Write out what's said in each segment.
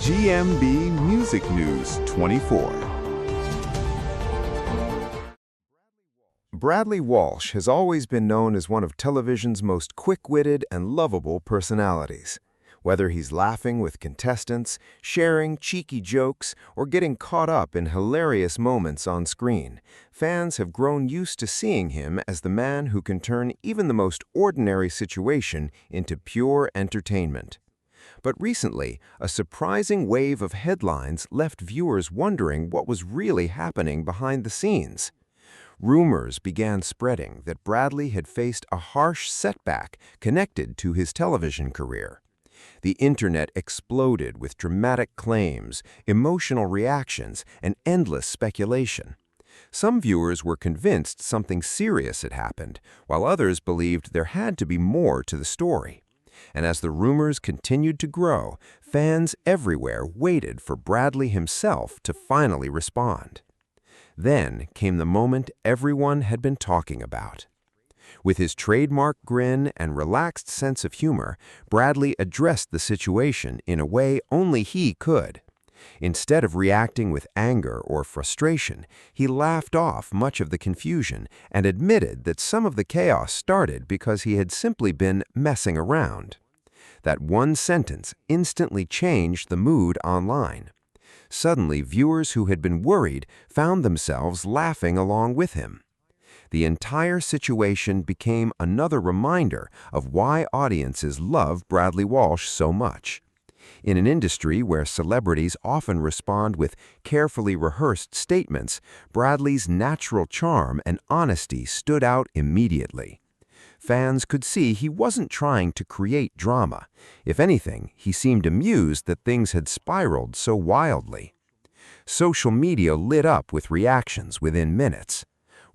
GMB Music News 24. Bradley Walsh has always been known as one of television's most quick-witted and lovable personalities. Whether he's laughing with contestants, sharing cheeky jokes, or getting caught up in hilarious moments on screen, fans have grown used to seeing him as the man who can turn even the most ordinary situation into pure entertainment. But recently, a surprising wave of headlines left viewers wondering what was really happening behind the scenes. Rumors began spreading that Bradley had faced a harsh setback connected to his television career. The internet exploded with dramatic claims, emotional reactions, and endless speculation. Some viewers were convinced something serious had happened, while others believed there had to be more to the story. And as the rumors continued to grow, fans everywhere waited for Bradley himself to finally respond. Then came the moment everyone had been talking about. With his trademark grin and relaxed sense of humor, Bradley addressed the situation in a way only he could. Instead of reacting with anger or frustration, he laughed off much of the confusion and admitted that some of the chaos started because he had simply been messing around. That one sentence instantly changed the mood online. Suddenly, viewers who had been worried found themselves laughing along with him. The entire situation became another reminder of why audiences love Bradley Walsh so much. In an industry where celebrities often respond with carefully rehearsed statements, Bradley's natural charm and honesty stood out immediately. Fans could see he wasn't trying to create drama. If anything, he seemed amused that things had spiraled so wildly. Social media lit up with reactions within minutes.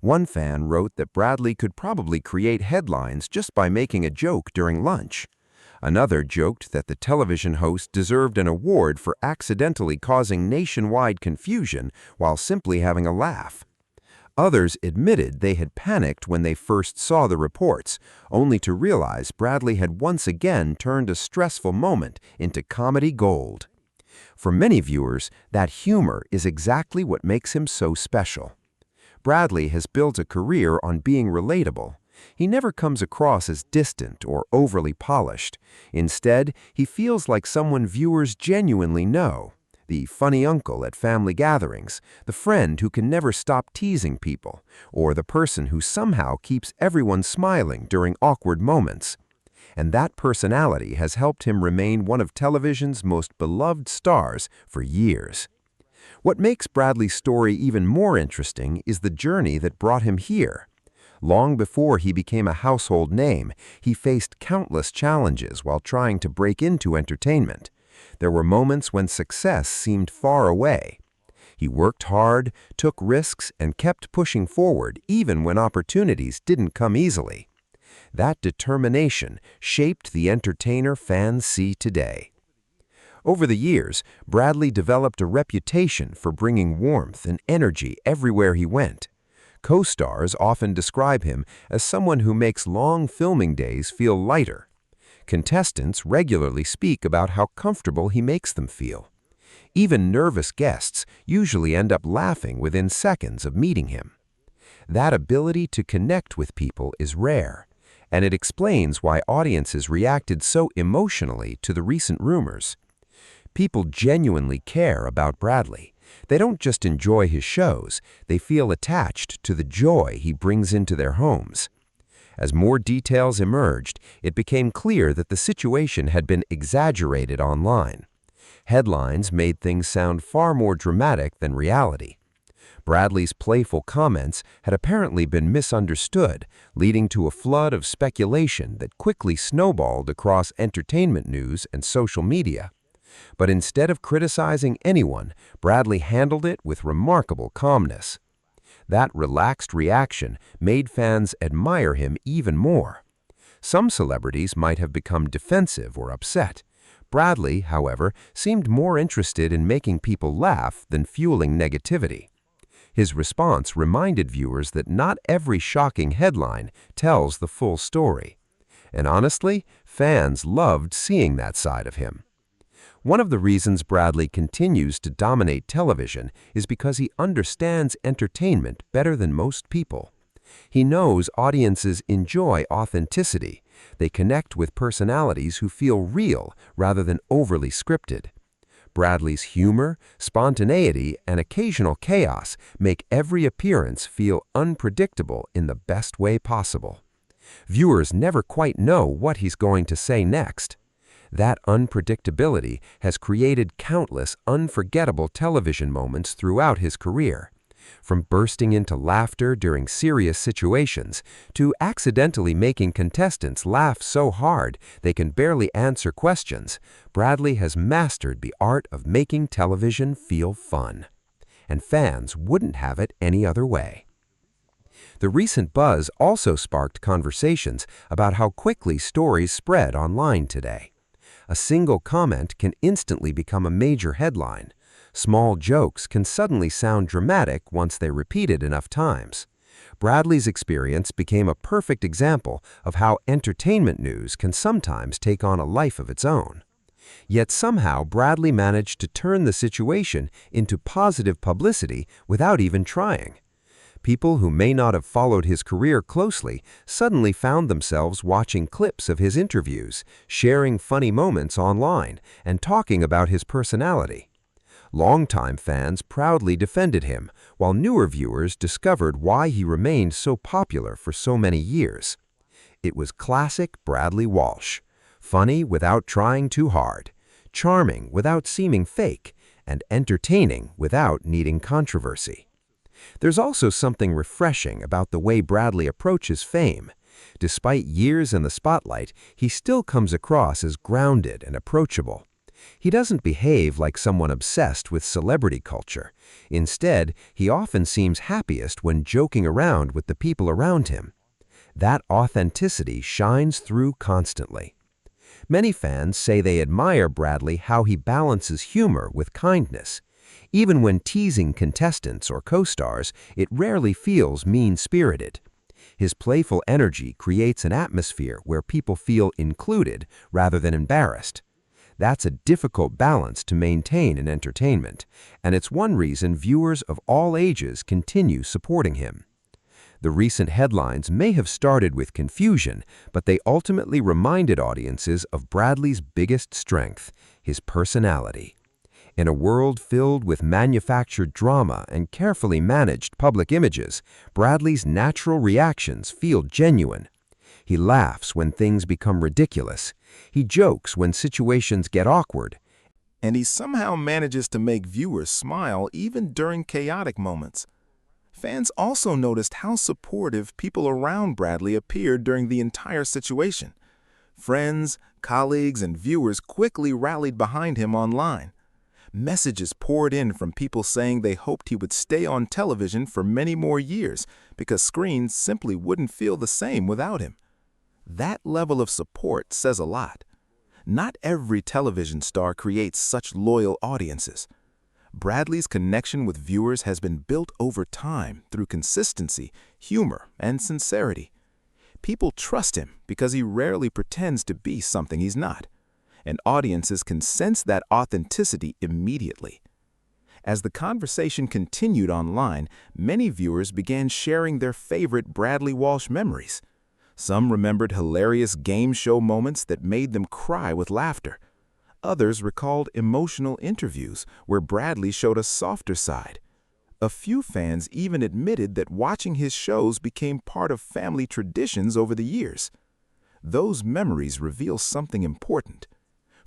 One fan wrote that Bradley could probably create headlines just by making a joke during lunch. Another joked that the television host deserved an award for accidentally causing nationwide confusion while simply having a laugh. Others admitted they had panicked when they first saw the reports, only to realize Bradley had once again turned a stressful moment into comedy gold. For many viewers, that humor is exactly what makes him so special. Bradley has built a career on being relatable. He never comes across as distant or overly polished. Instead, he feels like someone viewers genuinely know. The funny uncle at family gatherings, the friend who can never stop teasing people, or the person who somehow keeps everyone smiling during awkward moments. And that personality has helped him remain one of television's most beloved stars for years. What makes Bradley's story even more interesting is the journey that brought him here. Long before he became a household name, he faced countless challenges while trying to break into entertainment. There were moments when success seemed far away. He worked hard, took risks, and kept pushing forward even when opportunities didn't come easily. That determination shaped the entertainer fans see today. Over the years, Bradley developed a reputation for bringing warmth and energy everywhere he went. Co-stars often describe him as someone who makes long filming days feel lighter. Contestants regularly speak about how comfortable he makes them feel. Even nervous guests usually end up laughing within seconds of meeting him. That ability to connect with people is rare, and it explains why audiences reacted so emotionally to the recent rumors. People genuinely care about Bradley. They don't just enjoy his shows, they feel attached to the joy he brings into their homes. As more details emerged, it became clear that the situation had been exaggerated online. Headlines made things sound far more dramatic than reality. Bradley's playful comments had apparently been misunderstood, leading to a flood of speculation that quickly snowballed across entertainment news and social media. But instead of criticizing anyone, Bradley handled it with remarkable calmness. That relaxed reaction made fans admire him even more. Some celebrities might have become defensive or upset. Bradley, however, seemed more interested in making people laugh than fueling negativity. His response reminded viewers that not every shocking headline tells the full story. And honestly, fans loved seeing that side of him. One of the reasons Bradley continues to dominate television is because he understands entertainment better than most people. He knows audiences enjoy authenticity. They connect with personalities who feel real rather than overly scripted. Bradley's humor, spontaneity, and occasional chaos make every appearance feel unpredictable in the best way possible. Viewers never quite know what he's going to say next. That unpredictability has created countless unforgettable television moments throughout his career. From bursting into laughter during serious situations to accidentally making contestants laugh so hard they can barely answer questions, Bradley has mastered the art of making television feel fun. And fans wouldn't have it any other way. The recent buzz also sparked conversations about how quickly stories spread online today. A single comment can instantly become a major headline. Small jokes can suddenly sound dramatic once they're repeated enough times. Bradley's experience became a perfect example of how entertainment news can sometimes take on a life of its own. Yet somehow Bradley managed to turn the situation into positive publicity without even trying. People who may not have followed his career closely suddenly found themselves watching clips of his interviews, sharing funny moments online, and talking about his personality. Longtime fans proudly defended him, while newer viewers discovered why he remained so popular for so many years. It was classic Bradley Walsh, funny without trying too hard, charming without seeming fake, and entertaining without needing controversy. There's also something refreshing about the way Bradley approaches fame. Despite years in the spotlight, he still comes across as grounded and approachable. He doesn't behave like someone obsessed with celebrity culture. Instead, he often seems happiest when joking around with the people around him. That authenticity shines through constantly. Many fans say they admire Bradley how he balances humor with kindness. Even when teasing contestants or co-stars, it rarely feels mean-spirited. His playful energy creates an atmosphere where people feel included rather than embarrassed. That's a difficult balance to maintain in entertainment, and it's one reason viewers of all ages continue supporting him. The recent headlines may have started with confusion, but they ultimately reminded audiences of Bradley's biggest strength, his personality. In a world filled with manufactured drama and carefully managed public images, Bradley's natural reactions feel genuine. He laughs when things become ridiculous. He jokes when situations get awkward. And he somehow manages to make viewers smile even during chaotic moments. Fans also noticed how supportive people around Bradley appeared during the entire situation. Friends, colleagues, and viewers quickly rallied behind him online. Messages poured in from people saying they hoped he would stay on television for many more years because screens simply wouldn't feel the same without him. That level of support says a lot. Not every television star creates such loyal audiences. Bradley's connection with viewers has been built over time through consistency, humor, and sincerity. People trust him because he rarely pretends to be something he's not, and audiences can sense that authenticity immediately. As the conversation continued online, many viewers began sharing their favorite Bradley Walsh memories. Some remembered hilarious game show moments that made them cry with laughter. Others recalled emotional interviews where Bradley showed a softer side. A few fans even admitted that watching his shows became part of family traditions over the years. Those memories reveal something important.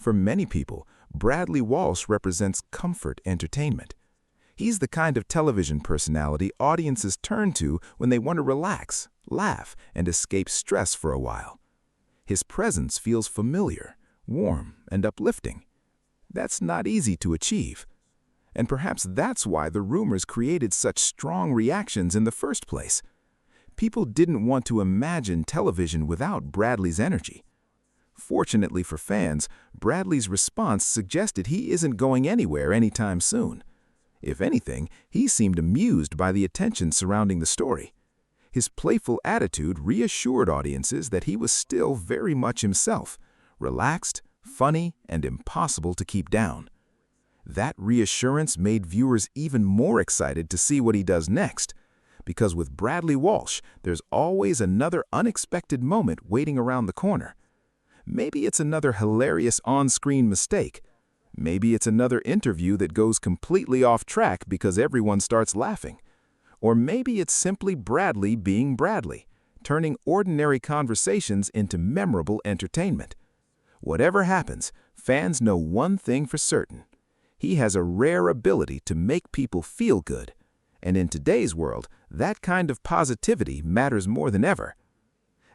For many people, Bradley Walsh represents comfort entertainment. He's the kind of television personality audiences turn to when they want to relax, laugh, and escape stress for a while. His presence feels familiar, warm, and uplifting. That's not easy to achieve. And perhaps that's why the rumors created such strong reactions in the first place. People didn't want to imagine television without Bradley's energy. Fortunately for fans, Bradley's response suggested he isn't going anywhere anytime soon. If anything, he seemed amused by the attention surrounding the story. His playful attitude reassured audiences that he was still very much himself, relaxed, funny, and impossible to keep down. That reassurance made viewers even more excited to see what he does next, because with Bradley Walsh, there's always another unexpected moment waiting around the corner. Maybe it's another hilarious on-screen mistake. Maybe it's another interview that goes completely off track because everyone starts laughing. Or maybe it's simply Bradley being Bradley, turning ordinary conversations into memorable entertainment. Whatever happens, fans know one thing for certain. He has a rare ability to make people feel good. And in today's world, that kind of positivity matters more than ever.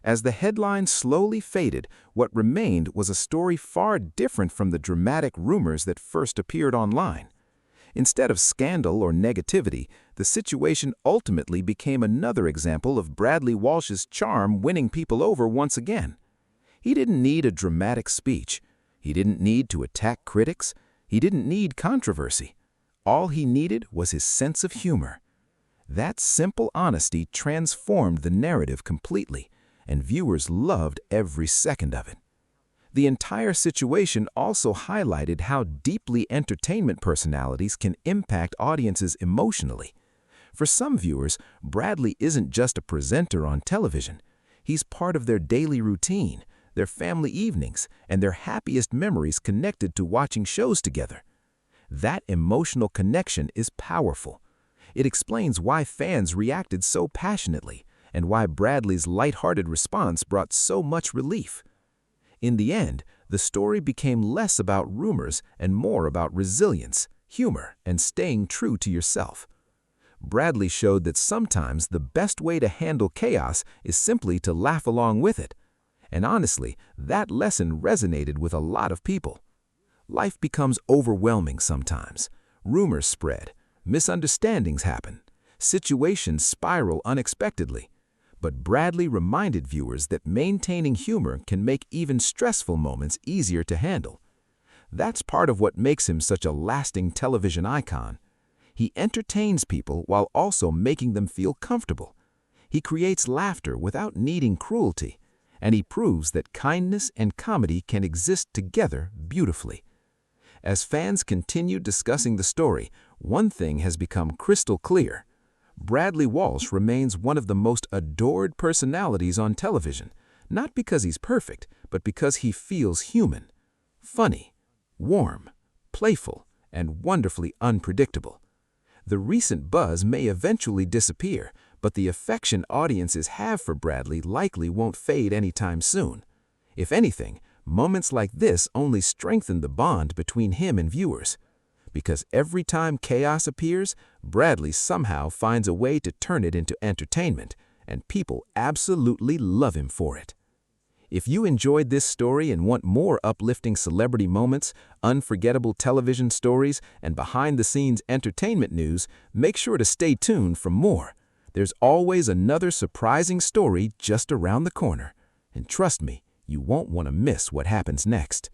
As the headline slowly faded, what remained was a story far different from the dramatic rumors that first appeared online. Instead of scandal or negativity, the situation ultimately became another example of Bradley Walsh's charm winning people over once again. He didn't need a dramatic speech. He didn't need to attack critics. He didn't need controversy. All he needed was his sense of humor. That simple honesty transformed the narrative completely, and viewers loved every second of it. The entire situation also highlighted how deeply entertainment personalities can impact audiences emotionally. For some viewers, Bradley isn't just a presenter on television. He's part of their daily routine, their family evenings, and their happiest memories connected to watching shows together. That emotional connection is powerful. It explains why fans reacted so passionately and why Bradley's lighthearted response brought so much relief. In the end, the story became less about rumors and more about resilience, humor, and staying true to yourself. Bradley showed that sometimes the best way to handle chaos is simply to laugh along with it. And honestly, that lesson resonated with a lot of people. Life becomes overwhelming sometimes. Rumors spread, misunderstandings happen, situations spiral unexpectedly. But Bradley reminded viewers that maintaining humor can make even stressful moments easier to handle. That's part of what makes him such a lasting television icon. He entertains people while also making them feel comfortable. He creates laughter without needing cruelty, and he proves that kindness and comedy can exist together beautifully. As fans continue discussing the story, one thing has become crystal clear. Bradley Walsh remains one of the most adored personalities on television, not because he's perfect, but because he feels human, funny, warm, playful, and wonderfully unpredictable. The recent buzz may eventually disappear, but the affection audiences have for Bradley likely won't fade anytime soon. If anything, moments like this only strengthen the bond between him and viewers. Because every time chaos appears, Bradley somehow finds a way to turn it into entertainment, and people absolutely love him for it. If you enjoyed this story and want more uplifting celebrity moments, unforgettable television stories, and behind-the-scenes entertainment news, make sure to stay tuned for more. There's always another surprising story just around the corner. And trust me, you won't want to miss what happens next.